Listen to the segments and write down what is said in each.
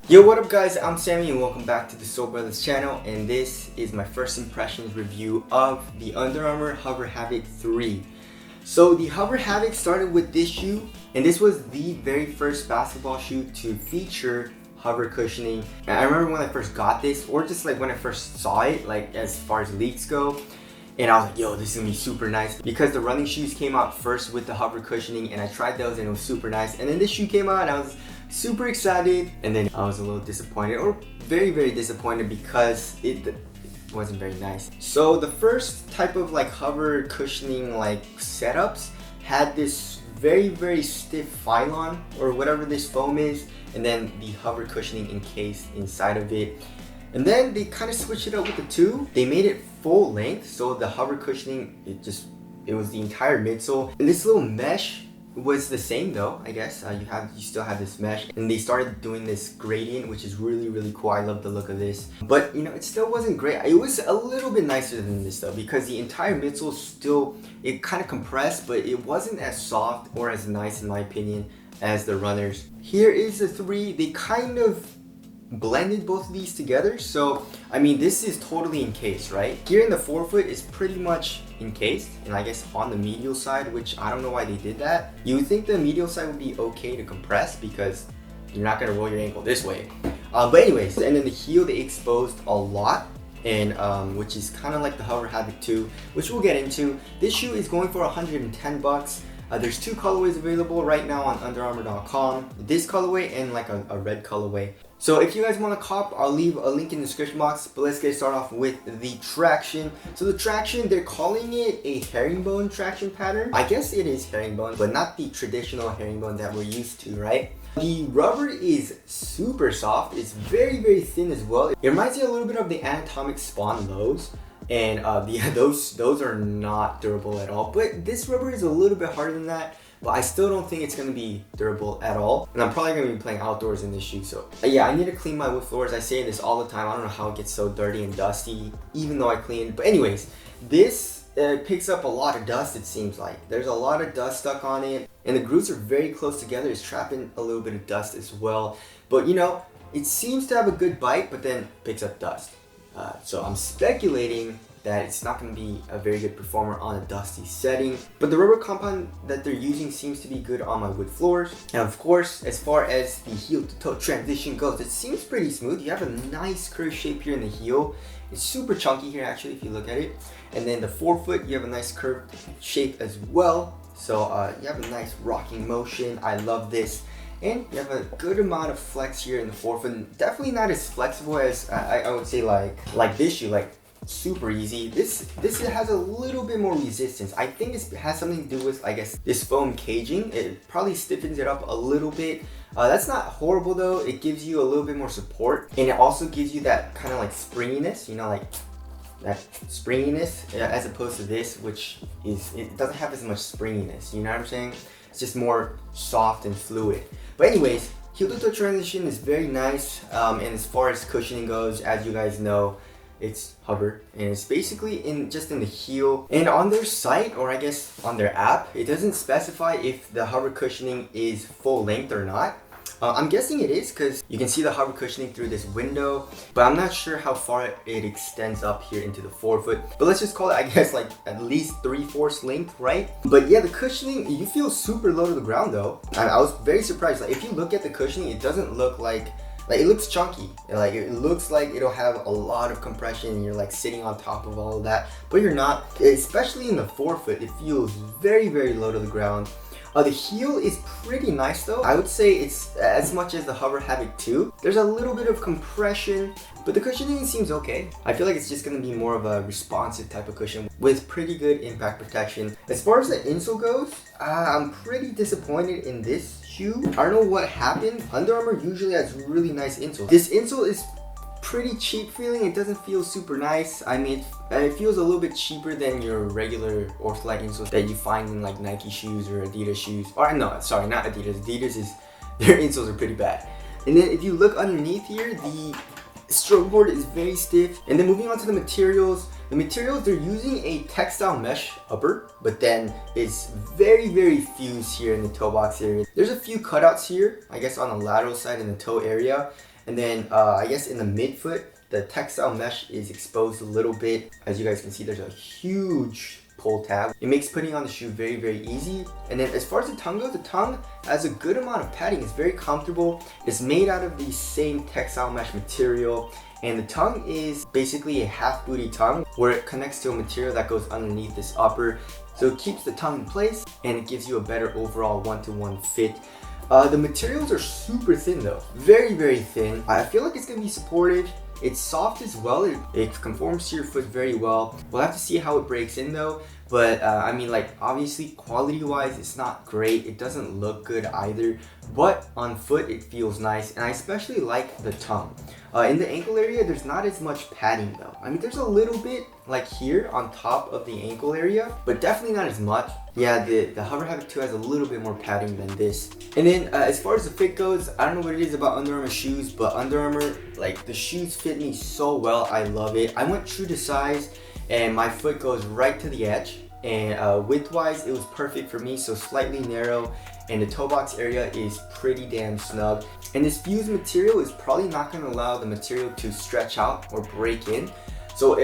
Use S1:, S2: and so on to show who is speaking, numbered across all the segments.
S1: Yo, what up guys, I'm Sammy and welcome back to the Soul Brothers channel, and this is my first impressions review of the Under Armour HOVR Havoc 3. So the HOVR Havoc started with this shoe, and this was the very first basketball shoe to feature hover cushioning. And I remember when I first got this, or just like when I first saw it, like as far as leaks go, and I was like, yo, this is gonna be super nice, because the running shoes came out first with the hover cushioning, and I tried those and it was super nice. And then this shoe came out and I was super excited, and then I was a little disappointed, or very disappointed, because it wasn't very nice. So the first type of like hover cushioning like setups had this very stiff phylon, or whatever this foam is, and then the hover cushioning encased inside of it. And then they kind of switched it up with the two. They made it full length, so the hover cushioning, it was the entire midsole. And this little mesh was the same though, I guess. You still have this mesh, and they started doing this gradient, which is really cool. I love the look of this, but you know, it still wasn't great. It was a little bit nicer than this though, because the entire midsole still, it kind of compressed, but it wasn't as soft or as nice in my opinion as the runners. Here is the three. They kind of blended both of these together. So I mean, this is totally encased, right? Here in the forefoot is pretty much encased, and I guess on the medial side, which I don't know why they did that. You would think the medial side would be okay to compress, because you're not going to roll your ankle this way. But anyways, and then the heel, they exposed a lot, and which is kind of like the HOVR Havoc 2, which we'll get into. This shoe is going for 110 bucks. There's two colorways available right now on underarmour.com. This colorway and like a red colorway. So if you guys want to cop, I'll leave a link in the description box. But let's get started off with the traction. So the traction, they're calling it a herringbone traction pattern. I guess it is herringbone, but not the traditional herringbone that we're used to, right? The rubber is super soft. It's very thin as well. It reminds me a little bit of the Anatomic Spawn lows. And those are not durable at all. But this rubber is a little bit harder than that. But I still don't think it's going to be durable at all. And I'm probably going to be playing outdoors in this shoe. So yeah, I need to clean my wood floors. I say this all the time. I don't know how it gets so dirty and dusty, even though I clean it. But anyways, this picks up a lot of dust, it seems like. There's a lot of dust stuck on it. And the grooves are very close together. It's trapping a little bit of dust as well. But you know, it seems to have a good bite, but then picks up dust. So I'm speculating that it's not going to be a very good performer on a dusty setting. But the rubber compound that they're using seems to be good on my wood floors. And of course, as far as the heel to toe transition goes, it seems pretty smooth. You have a nice curved shape here in the heel. It's super chunky here actually if you look at it. And then the forefoot, you have a nice curved shape as well. So you have a nice rocking motion. I love this. And you have a good amount of flex here in the forefoot. Definitely not as flexible as I would say like this shoe, like super easy. This has a little bit more resistance. I think it has something to do with, I guess, this foam caging. It probably stiffens it up a little bit. That's not horrible though. It gives you a little bit more support, and it also gives you that kind of like springiness, you know, like that springiness, as opposed to this, which it doesn't have as much springiness, you know what I'm saying? It's just more soft and fluid. But anyways, heel to toe transition is very nice. And as far as cushioning goes, as you guys know, it's hover, and it's basically just in the heel. And on their site, or I guess on their app, it doesn't specify if the hover cushioning is full length or not. I'm guessing it is, because you can see the hover cushioning through this window, but I'm not sure how far it extends up here into the forefoot. But let's just call it, I guess, like at least 3/4 length, right? But yeah, the cushioning, you feel super low to the ground though. I was very surprised. Like if you look at the cushioning, it doesn't look like it looks chunky. Like it looks like it'll have a lot of compression and you're like sitting on top of all of that, but you're not. Especially in the forefoot, it feels very low to the ground. The heel is pretty nice though. I would say it's as much as the HOVR Havoc 2. There's a little bit of compression, but the cushioning seems okay. I feel like it's just going to be more of a responsive type of cushion with pretty good impact protection. As far as the insole goes, I'm pretty disappointed in this shoe. I don't know what happened. Under Armour usually has really nice insoles. This insole is pretty cheap feeling. It doesn't feel super nice. I mean, it feels a little bit cheaper than your regular ortholite insoles that you find in like Nike shoes or Adidas shoes. Or no, sorry, not Adidas. Their insoles are pretty bad. And then if you look underneath here, the stroke board is very stiff. And then moving on to the materials, they're using a textile mesh upper, but then it's very fused here in the toe box area. There's a few cutouts here, I guess on the lateral side in the toe area. And then I guess in the midfoot, the textile mesh is exposed a little bit. As you guys can see, there's a huge pull tab. It makes putting on the shoe very, very easy. And then as far as the tongue goes, the tongue has a good amount of padding. It's very comfortable. It's made out of the same textile mesh material. And the tongue is basically a half booty tongue where it connects to a material that goes underneath this upper. So it keeps the tongue in place and it gives you a better overall one-to-one fit. The materials are super thin though, very, very thin. I feel like it's gonna be supportive. It's soft as well. It conforms to your foot very well. We'll have to see how it breaks in though. But I mean, like, obviously quality wise it's not great. It doesn't look good either, but on foot it feels nice. And I especially like the tongue. In the ankle area there's not as much padding though. I mean, there's a little bit like here on top of the ankle area, but definitely not as much. Yeah, the HOVR Havoc 2 has a little bit more padding than this. And then as far as the fit goes, I don't know what it is about Under Armour shoes, but Under Armour, like, the shoes fit me so well. I love it. I went true to size and my foot goes right to the edge. And width wise it was perfect for me, so slightly narrow, and the toe box area is pretty damn snug. And this fused material is probably not going to allow the material to stretch out or break in. So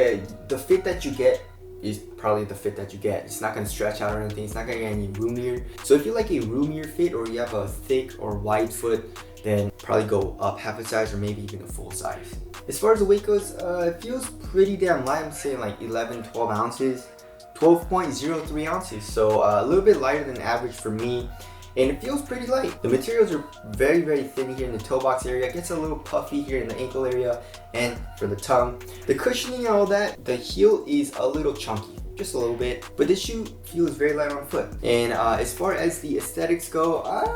S1: the fit that you get is probably the fit that you get. It's not going to stretch out or anything. It's not going to get any roomier. So if you like a roomier fit or you have a thick or wide foot, then probably go up half a size or maybe even a full size. As far as the weight goes, it feels pretty damn light. I'm saying like 11-12 ounces. 12.03 ounces, so a little bit lighter than average for me, and it feels pretty light. The materials are very, very thin here in the toe box area. It gets a little puffy here in the ankle area and for the tongue. The cushioning and all that, the heel is a little chunky, just a little bit, but this shoe feels very light on foot. And as far as the aesthetics go, I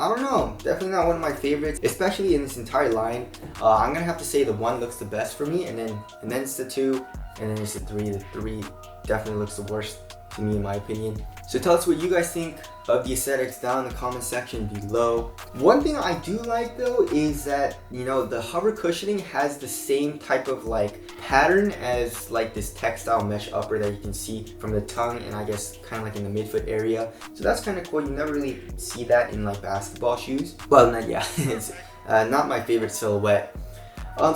S1: don't know, definitely not one of my favorites, especially in this entire line. I'm gonna have to say the 1 looks the best for me, and then it's the 2, and then it's the 3. The 3 definitely looks the worst to me in my opinion. So tell us what you guys think of the aesthetics down in the comment section below. One thing I do like though is that, you know, the HOVR cushioning has the same type of like pattern as like this textile mesh upper that you can see from the tongue and I guess kind of like in the midfoot area. So that's kind of cool. You never really see that in like basketball shoes. Well, yeah, it's not my favorite silhouette.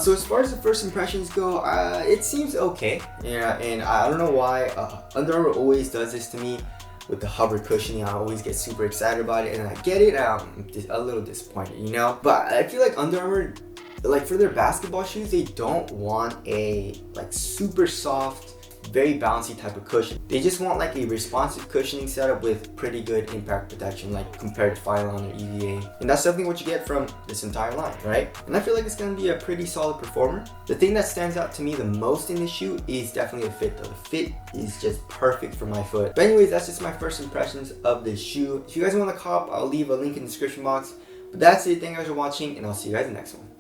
S1: So as far as the first impressions go, it seems okay. Yeah, and I don't know why Under Armour always does this to me with the HOVR cushioning. I always get super excited about it, and I get it. I'm just a little disappointed, you know. But I feel like Under Armour, like for their basketball shoes, they don't want a like super soft, very bouncy type of cushion. They just want like a responsive cushioning setup with pretty good impact protection, like compared to Phylon or EVA. And that's definitely what you get from this entire line, right? And I feel like it's gonna be a pretty solid performer. The thing that stands out to me the most in this shoe is definitely the fit though. The fit is just perfect for my foot. But anyways, that's just my first impressions of this shoe. If you guys want to cop, I'll leave a link in the description box. But that's it. Thank you guys for watching, and I'll see you guys in the next one.